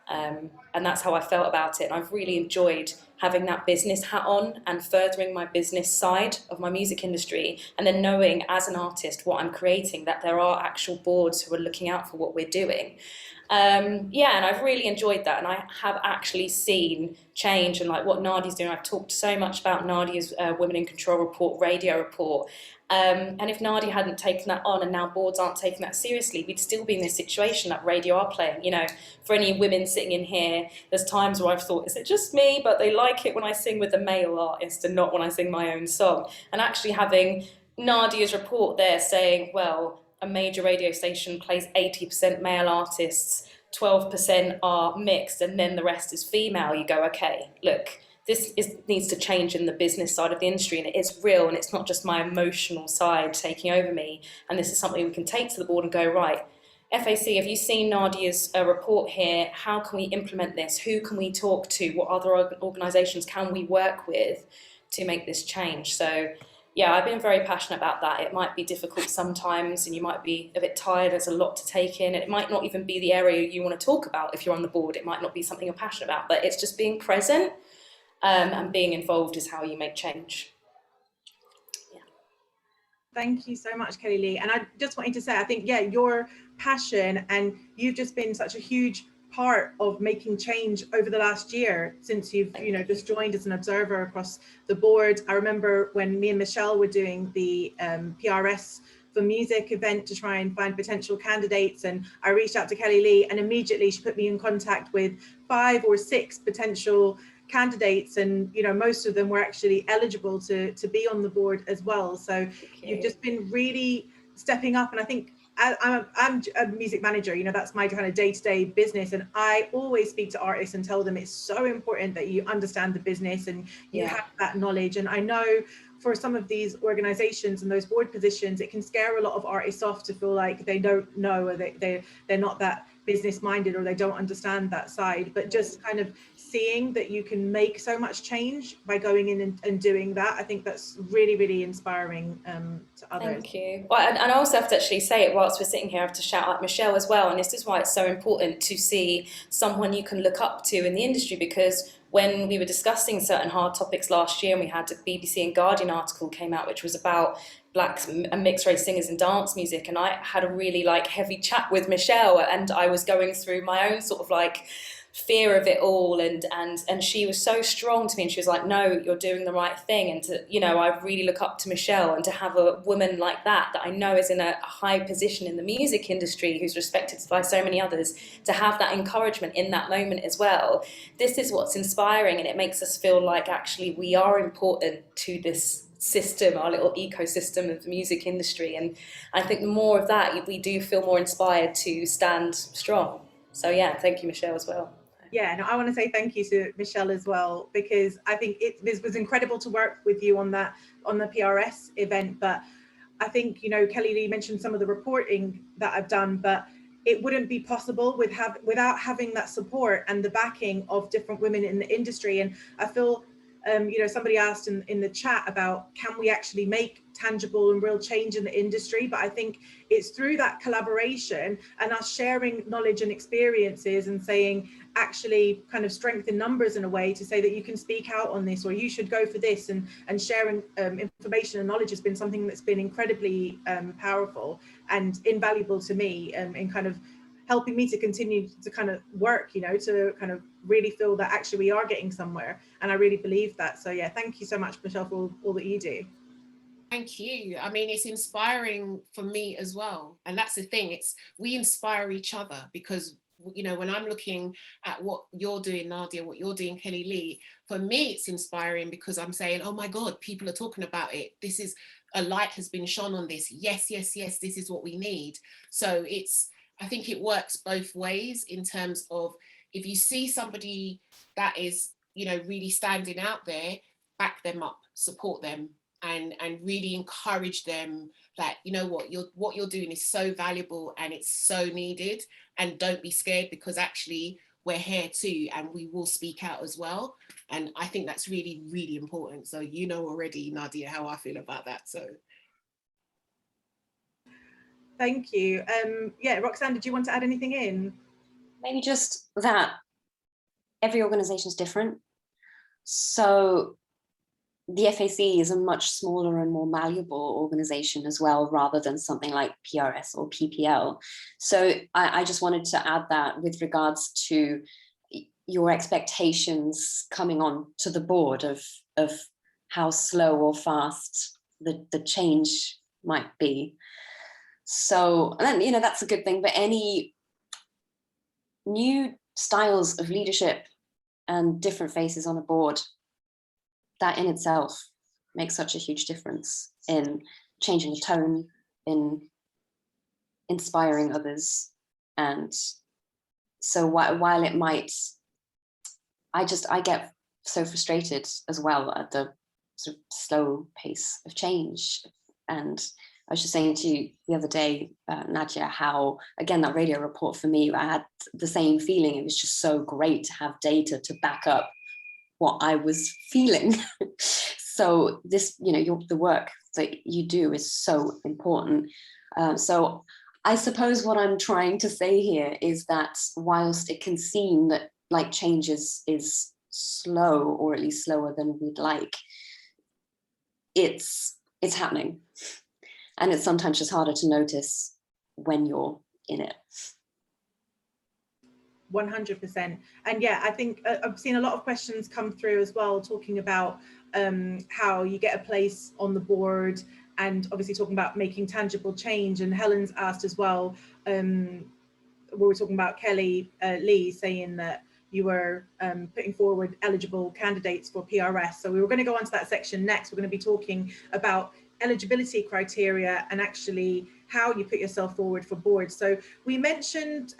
And that's how I felt about it. And I've really enjoyed having that business hat on and furthering my business side of my music industry, and then knowing as an artist what I'm creating, that there are actual boards who are looking out for what we're doing. Yeah, and I've really enjoyed that, and I have actually seen change, and like what Nadia's doing. I've talked so much about Nadia's Women in Control report, radio report, and if Nadia hadn't taken that on and now boards aren't taking that seriously, we'd still be in this situation that radio are playing. You know, for any women sitting in here, there's times where I've thought, is it just me, but they like it when I sing with a male artist and not when I sing my own song. And actually having Nadia's report there saying, well, a major radio station plays 80% male artists, 12% are mixed, and then the rest is female, you go, okay, look, needs to change in the business side of the industry, and it is real, and it's not just my emotional side taking over me, and this is something we can take to the board and go, right, FAC, have you seen Nadia's report here? How can we implement this? Who can we talk to? What other organisations can we work with to make this change? So yeah, I've been very passionate about that. It might be difficult sometimes and you might be a bit tired, there's a lot to take in. It might not even be the area you want to talk about if you're on the board. It might not be something you're passionate about, but it's just being present and being involved is how you make change. Yeah. Thank you so much, Kelli-Leigh. And I just wanted to say, I think, yeah, your passion, and you've just been such a huge part of making change over the last year since you've just joined as an observer across the board. I remember when me and Michelle were doing the PRS for music event to try and find potential candidates, and I reached out to Kelli-Leigh and immediately she put me in contact with 5 or 6 potential candidates, and most of them were actually eligible to be on the board as well. So you've just been really stepping up, and I think I'm a music manager, that's my kind of day-to-day business, and I always speak to artists and tell them it's so important that you understand the business and you have that knowledge. And I know for some of these organizations and those board positions, it can scare a lot of artists off to feel like they don't know, or they're not that business minded, or they don't understand that side. But just kind of seeing that you can make so much change by going in and doing that, I think that's really, really inspiring to others. Thank you. Well, and I also have to actually say it whilst we're sitting here, I have to shout out Michelle as well, and this is why it's so important to see someone you can look up to in the industry, because when we were discussing certain hard topics last year, and we had a BBC and Guardian article came out which was about Black and mixed race singers in dance music, and I had a really heavy chat with Michelle, and I was going through my own sort of fear of it all, and she was so strong to me, and she was like, no, you're doing the right thing. And to I really look up to Michelle, and to have a woman like that I know is in a high position in the music industry, who's respected by so many others, to have that encouragement in that moment as well, this is what's inspiring, and it makes us feel like actually we are important to this system, our little ecosystem of the music industry. And I think the more of that, we do feel more inspired to stand strong. So yeah, thank you, Michelle, as well. Yeah, no, I want to say thank you to Michelle as well, because I think this was incredible to work with you on the PRS event. But I think, Kelli-Leigh mentioned some of the reporting that I've done, but it wouldn't be possible without having that support and the backing of different women in the industry. And I feel somebody asked in the chat about, can we actually make tangible and real change in the industry? But I think it's through that collaboration and us sharing knowledge and experiences and saying, actually kind of strengthen numbers in a way to say that you can speak out on this, or you should go for this, and sharing information and knowledge has been something that's been incredibly powerful and invaluable to me in kind of helping me to continue to kind of work, to kind of really feel that actually we are getting somewhere. And I really believe that. So yeah, thank you so much, Michelle, for all that you do. Thank you. I mean, it's inspiring for me as well. And that's the thing, we inspire each other, because you know, when I'm looking at what you're doing, Nadia, what you're doing, Kelli-Leigh, for me, it's inspiring because I'm saying, oh my God, people are talking about it. This is, a light has been shone on this. Yes, yes, yes, this is what we need. So it's, I think it works both ways in terms of, if you see somebody that is, you know, really standing out there, back them up, support them, and really encourage them that, you know what you're doing is so valuable and it's so needed, and don't be scared, because actually we're here too, and we will speak out as well. And I think that's really, really important. So you know already, Nadia, how I feel about that. So thank you. Yeah, Roxanne, did you want to add anything in? Maybe just that every organization is different. So the FAC is a much smaller and more malleable organization as well, rather than something like PRS or PPL. So I just wanted to add that with regards to your expectations coming on to the board of how slow or fast the change might be. So, and then, you know, that's a good thing, but any new styles of leadership and different faces on a board, that in itself makes such a huge difference in changing the tone, in inspiring others. And so while it might, I get so frustrated as well at the sort of slow pace of change. And I was just saying to you the other day, Nadia, how, again, that radio report for me, I had the same feeling. It was just so great to have data to back up what I was feeling. So this, you know, the work that you do is so important. So I suppose what I'm trying to say here is that whilst it can seem that like change is slow, or at least slower than we'd like, it's happening. And it's sometimes just harder to notice when you're in it. 100%. And yeah, I think I've seen a lot of questions come through as well, talking about how you get a place on the board, and obviously talking about making tangible change. And Helen's asked as well, we were talking about Kelli-Leigh saying that you were putting forward eligible candidates for PRS. So we were going to go on to that section next. We're going to be talking about eligibility criteria and actually how you put yourself forward for boards. So we mentioned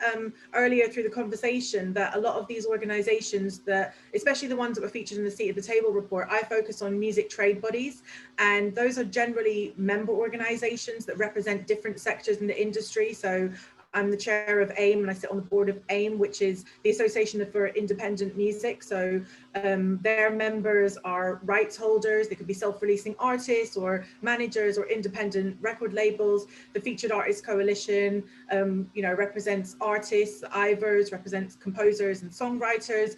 earlier through the conversation that a lot of these organizations, that especially the ones that were featured in the Seat at the Table report, I focus on music trade bodies, and those are generally member organizations that represent different sectors in the industry. So I'm the chair of AIM, and I sit on the board of AIM, which is the Association for Independent Music. So their members are rights holders. They could be self-releasing artists or managers or independent record labels. The Featured Artists Coalition, you know, represents artists. Ivers represents composers and songwriters.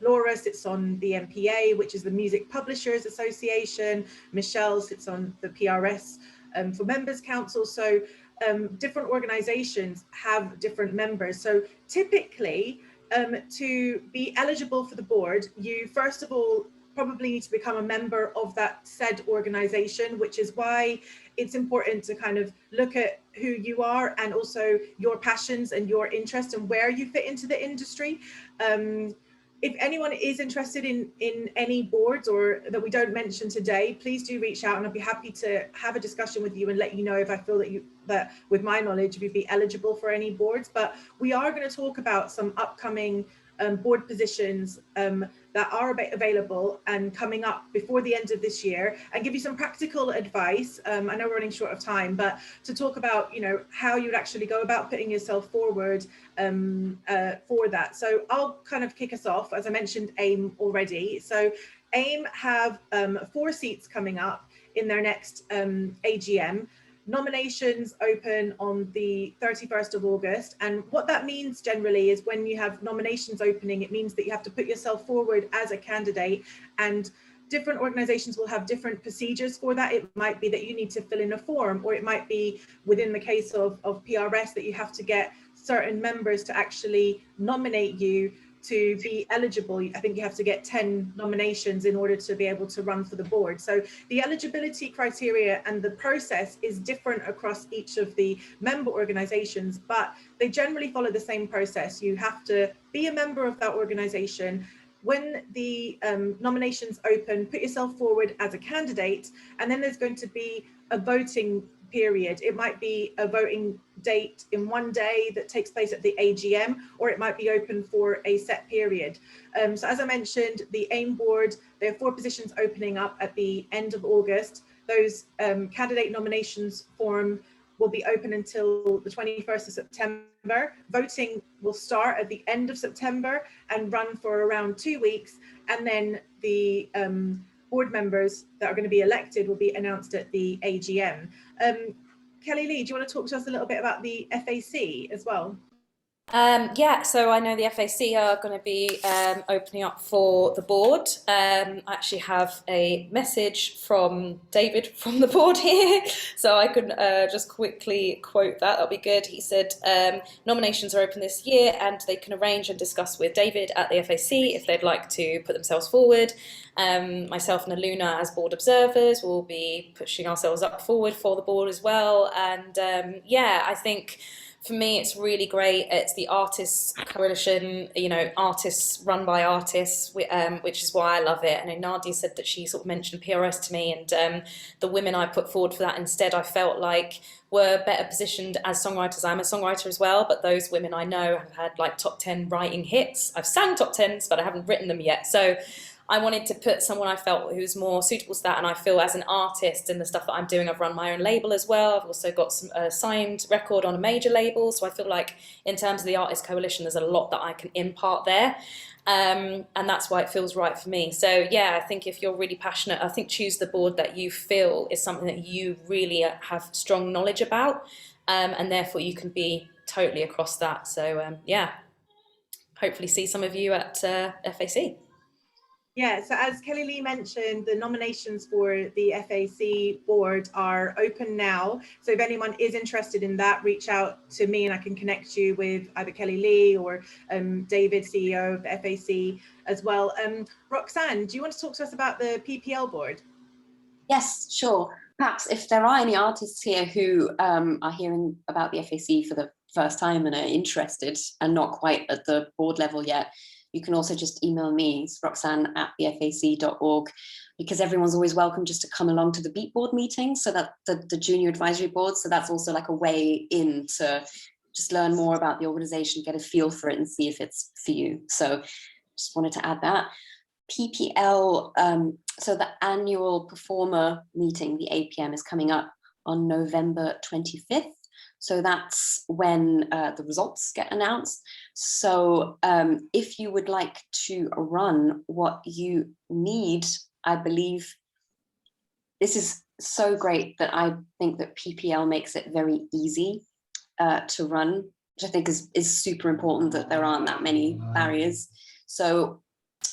Laura sits on the MPA, which is the Music Publishers Association. Michelle sits on the PRS for Members Council. So different organizations have different members. So typically, to be eligible for the board, you first of all probably need to become a member of that said organization, which is why it's important to kind of look at who you are and also your passions and your interests and where you fit into the industry. If anyone is interested in any boards or that we don't mention today, please do reach out, and I'll be happy to have a discussion with you and let you know if I feel that with my knowledge, you'd be eligible for any boards. But we are going to talk about some upcoming board positions that are available and coming up before the end of this year, and give you some practical advice. I know we're running short of time, but to talk about, you know, how you'd actually go about putting yourself forward for that. So I'll kind of kick us off. As I mentioned, AIM already. So AIM have 4 seats coming up in their next AGM. Nominations open on the 31st of August. And what that means generally is when you have nominations opening, it means that you have to put yourself forward as a candidate, and different organizations will have different procedures for that. It might be that you need to fill in a form, or it might be within the case of PRS that you have to get certain members to actually nominate you to be eligible, I think you have to get 10 nominations in order to be able to run for the board. So the eligibility criteria and the process is different across each of the member organizations, but they generally follow the same process. You have to be a member of that organization. When the nominations open, put yourself forward as a candidate, and then there's going to be a voting period. It might be a voting date in one day that takes place at the AGM, or it might be open for a set period. So as I mentioned, the AIM board, there are 4 positions opening up at the end of August. Those candidate nominations form will be open until the 21st of September. Voting will start at the end of September and run for around 2 weeks. And then the board members that are going to be elected will be announced at the AGM. Kelli-Leigh, do you want to talk to us a little bit about the FAC as well? Yeah, so I know the FAC are going to be opening up for the board. I actually have a message from David from the board here, so I can just quickly quote that. That'll be good. He said, nominations are open this year and they can arrange and discuss with David at the FAC if they'd like to put themselves forward. Myself and Aluna as board observers will be pushing ourselves up forward for the board as well. And yeah, I think for me, it's really great. It's the Artists Coalition, you know, artists run by artists, which is why I love it. And Nadia said that she sort of mentioned PRS to me, and the women I put forward for that instead, I felt like were better positioned as songwriters. I'm a songwriter as well, but those women I know have had like top 10 writing hits. I've sang top 10s, but I haven't written them yet. So I wanted to put someone I felt who's more suitable to that, and I feel as an artist in the stuff that I'm doing, I've run my own label as well. I've also got some signed record on a major label, so I feel like in terms of the Artist Coalition, there's a lot that I can impart there, and that's why it feels right for me. So yeah, I think if you're really passionate, I think choose the board that you feel is something that you really have strong knowledge about, and therefore you can be totally across that. So yeah, hopefully see some of you at FAC. Yeah, so as Kelli-Leigh mentioned, the nominations for the FAC board are open now. So if anyone is interested in that, reach out to me and I can connect you with either Kelli-Leigh or David, CEO of the FAC as well. Roxanne, do you want to talk to us about the PPL board? Yes, sure. Perhaps if there are any artists here who are hearing about the FAC for the first time and are interested and not quite at the board level yet, you can also just email me, it's roxanne@thefac.org, because everyone's always welcome just to come along to the Beat Board meetings, so that the junior advisory board. So that's also like a way in to just learn more about the organization, get a feel for it and see if it's for you. So just wanted to add that. PPL, so the annual performer meeting, the APM, is coming up on November 25th. So that's when the results get announced. So if you would like to run, what you need, I believe, this is so great that I think that PPL makes it very easy to run, which I think is super important, that there aren't that many barriers. So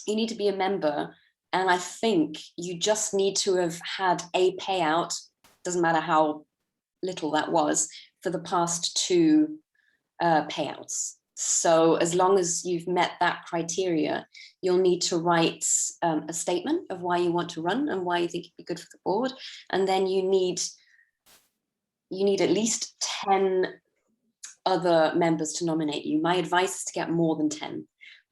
you need to be a member, and I think you just need to have had a payout, doesn't matter how little that was, for the past 2 payouts. So as long as you've met that criteria, you'll need to write a statement of why you want to run and why you think it'd be good for the board. And then you need at least 10 other members to nominate you. My advice is to get more than 10,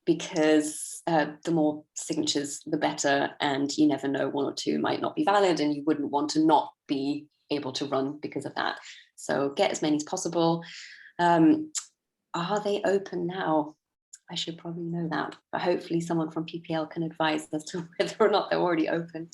because the more signatures, the better. And you never know, 1 or 2 might not be valid, and you wouldn't want to not be able to run because of that. So get as many as possible. Are they open now? I should probably know that, but hopefully someone from PPL can advise as to whether or not they're already open.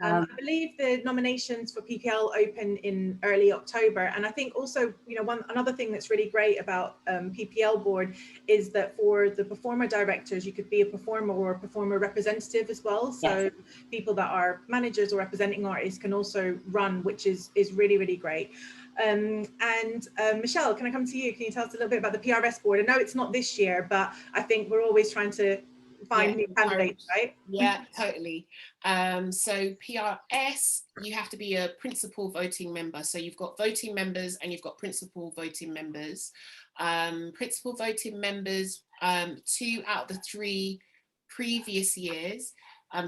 I believe the nominations for PPL open in early October, and I think also, you know, another thing that's really great about PPL board is that for the performer directors, you could be a performer or a performer representative as well. So yes, people that are managers or representing artists can also run, which is really, really great. Michelle, can I come to you? Can you tell us a little bit about the PRS board? I know it's not this year, but I think we're always trying to find new candidates, right? Yeah, totally. So PRS, you have to be a principal voting member. So you've got voting members and you've got principal voting members. Principal voting members 2 out of the 3 previous years.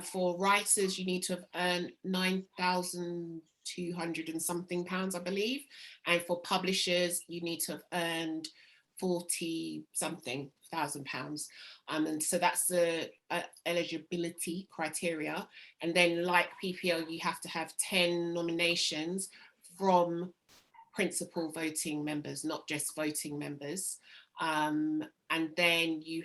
For writers, you need to have earned 9,200 and something pounds, I believe. And for publishers, you need to have earned 40 something thousand pounds. And so that's the eligibility criteria. And then like PPL, you have to have 10 nominations from principal voting members, not just voting members. And then you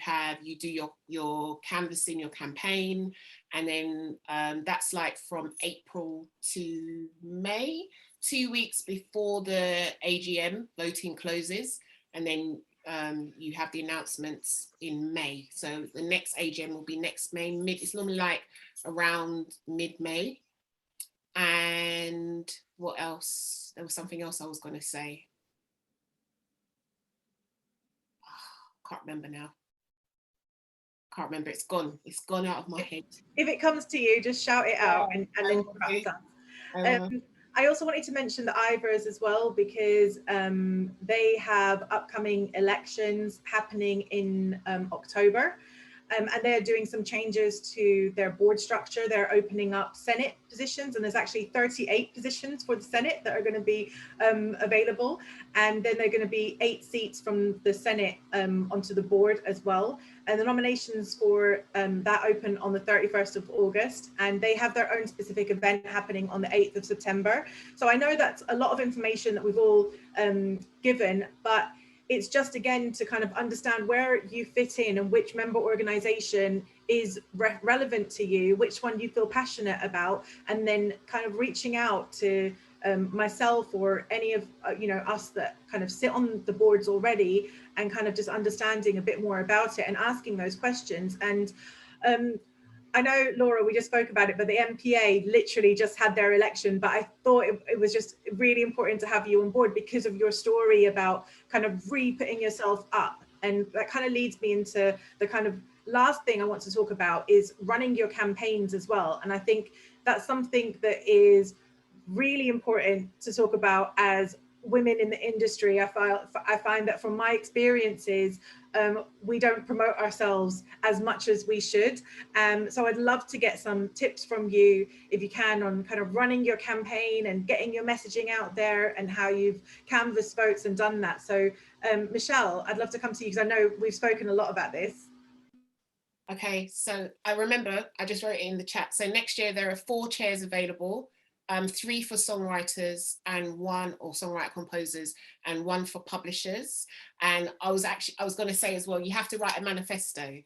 do your canvassing, your campaign, and then that's like from April to May, 2 weeks before the AGM voting closes, and then you have the announcements in May. So the next AGM will be next May, it's normally like around mid-May. And what else? There was something else I was going to say. Can't remember now. Can't remember. It's gone out of my head. If it comes to you, just shout it out, and then wrap up. I also wanted to mention the IVRs as well, because they have upcoming elections happening in October. And they're doing some changes to their board structure. They're opening up Senate positions, and there's actually 38 positions for the Senate that are going to be available. And then there are going to be 8 seats from the Senate onto the board as well. And the nominations for that open on the 31st of August, and they have their own specific event happening on the 8th of September. So I know that's a lot of information that we've all given, but it's just, again, to kind of understand where you fit in and which member organization is relevant to you, which one you feel passionate about, and then kind of reaching out to myself or any of us that kind of sit on the boards already, and kind of just understanding a bit more about it and asking those questions. And I know, Laura, we just spoke about it, but the MPA literally just had their election, but I thought it was just really important to have you on board because of your story about kind of re-putting yourself up. And that kind of leads me into the kind of last thing I want to talk about is running your campaigns as well. And I think that's something that is really important to talk about as women in the industry. I find that from my experiences, we don't promote ourselves as much as we should. So I'd love to get some tips from you, if you can, on kind of running your campaign and getting your messaging out there and how you've canvassed votes and done that. So Michelle, I'd love to come to you because I know we've spoken a lot about this. Okay, so I remember, I just wrote it in the chat. So next year there are 4 chairs available. 3 for songwriters and 1, or songwriter composers, and 1 for publishers. And I was going to say as well, you have to write a manifesto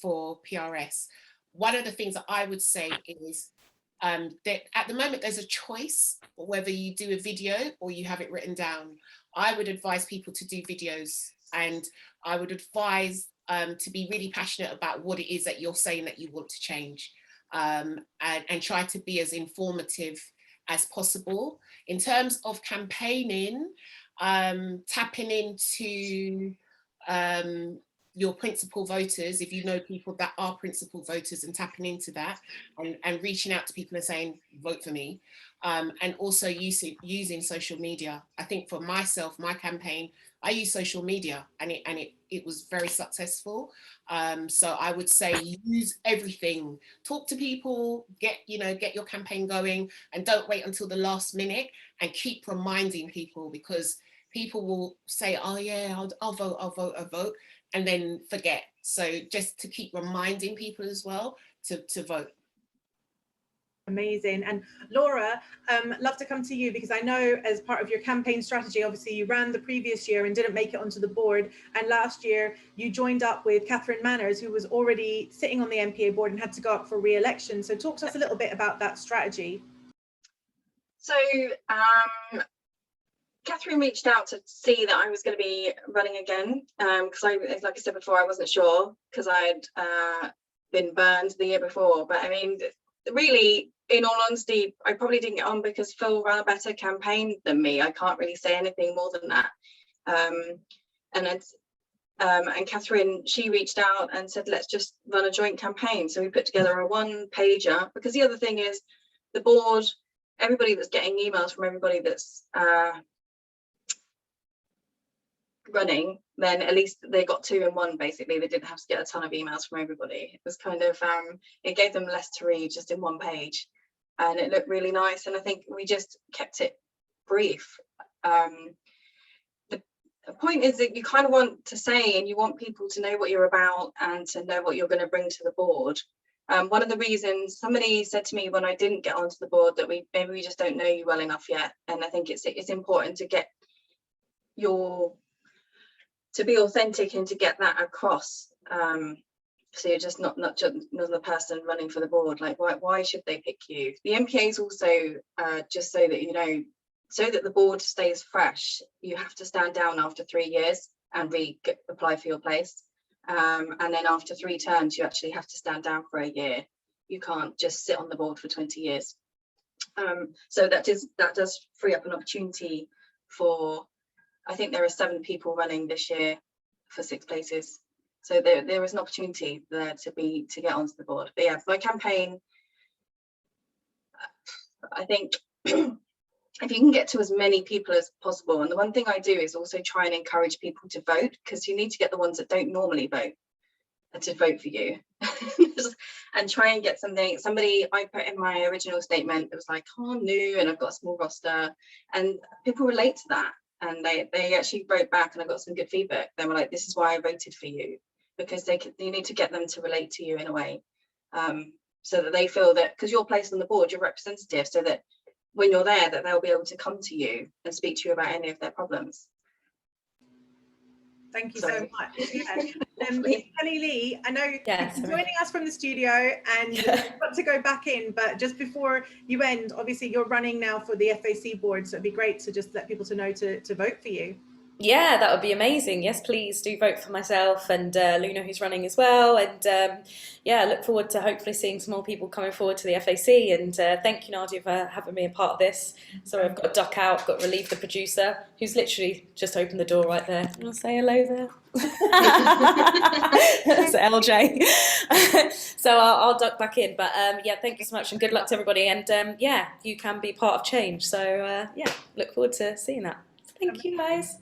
for PRS. One of the things that I would say is that at the moment there's a choice whether you do a video or you have it written down. I would advise people to do videos, and I would advise to be really passionate about what it is that you're saying that you want to change. And try to be as informative as possible. In terms of campaigning, tapping into your principal voters, if you know people that are principal voters, and tapping into that and reaching out to people and saying, vote for me. And also using social media. I think for myself, my campaign, I use social media, and it was very successful. So I would say use everything, talk to people, get your campaign going, and don't wait until the last minute, and keep reminding people, because people will say, oh yeah, I'll vote, and then forget. So just to keep reminding people as well to vote. Amazing. And Laura, love to come to you, because I know as part of your campaign strategy, obviously you ran the previous year and didn't make it onto the board, and last year you joined up with Catherine Manners, who was already sitting on the MPA board and had to go up for re-election. So talk to us a little bit about that strategy. So Catherine reached out to see that I was going to be running again, because like I said before, I wasn't sure, because I'd been burned the year before. But I mean, really, in all honesty, I probably didn't get on because Phil ran a better campaign than me. I can't really say anything more than that. And Catherine, she reached out and said, let's just run a joint campaign. So we put together a 1-pager, because the other thing is the board, everybody that's getting emails from everybody that's running, then at least they got 2 in 1. Basically, they didn't have to get a ton of emails from everybody. It was kind of it gave them less to read just in 1 page, and it looked really nice. And I think we just kept it brief. The point is that you kind of want to say, and you want people to know what you're about and to know what you're going to bring to the board. One of the reasons somebody said to me when I didn't get onto the board that maybe we just don't know you well enough yet, and I think it's important to get to be authentic and to get that across. So you're just not just another person running for the board. Like, why should they pick you? The MPAs also, just so that you know, so that the board stays fresh, you have to stand down after 3 years and apply for your place. And then after 3 terms, you actually have to stand down for a year. You can't just sit on the board for 20 years. So that does free up an opportunity for, I think there are 7 people running this year for 6 places. So there is an opportunity there to get onto the board. But yeah, my campaign, I think if you can get to as many people as possible, and the one thing I do is also try and encourage people to vote, because you need to get the ones that don't normally vote to vote for you. And try and get somebody I put in my original statement, it was like, oh, I'm new and I've got a small roster, and people relate to that. And they actually wrote back, and I got some good feedback. They were like, this is why I voted for you, because you need to get them to relate to you in a way, so that they feel that because you're placed on the board, you're representative, so that when you're there, that they'll be able to come to you and speak to you about any of their problems. Thank you so much. Yeah. Kelli-Leigh, I know you're joining us from the studio and you've got to go back in, but just before you end, obviously you're running now for the FAC board, so it'd be great to just let people to know to vote for you. Yeah, that would be amazing. Yes, please do vote for myself and Luna, who's running as well. And yeah, look forward to hopefully seeing some more people coming forward to the FAC. And thank you, Nadia, for having me a part of this. Sorry, I've got to duck out, got to relieve the producer, who's literally just opened the door right there. I'll say hello there. That's LJ. So I'll duck back in. But yeah, thank you so much and good luck to everybody. And yeah, you can be part of change. So yeah, look forward to seeing that. Thank you, guys.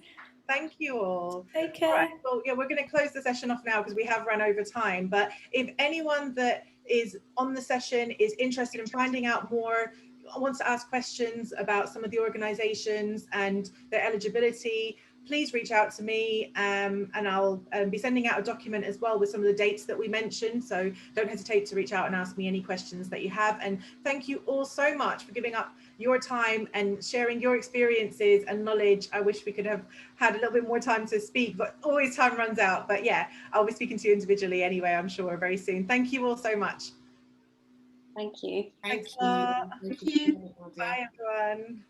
Thank you all. Take care. All right, well, yeah, we're going to close the session off now because we have run over time. But if anyone that is on the session is interested in finding out more, wants to ask questions about some of the organisations and their eligibility, please reach out to me, and I'll be sending out a document as well with some of the dates that we mentioned. So don't hesitate to reach out and ask me any questions that you have. And thank you all so much for giving up your time and sharing your experiences and knowledge. I wish we could have had a little bit more time to speak, but always time runs out. But yeah, I'll be speaking to you individually anyway, I'm sure, very soon. Thank you all so much. Thank you. Thank Thanks. you. Bye, everyone.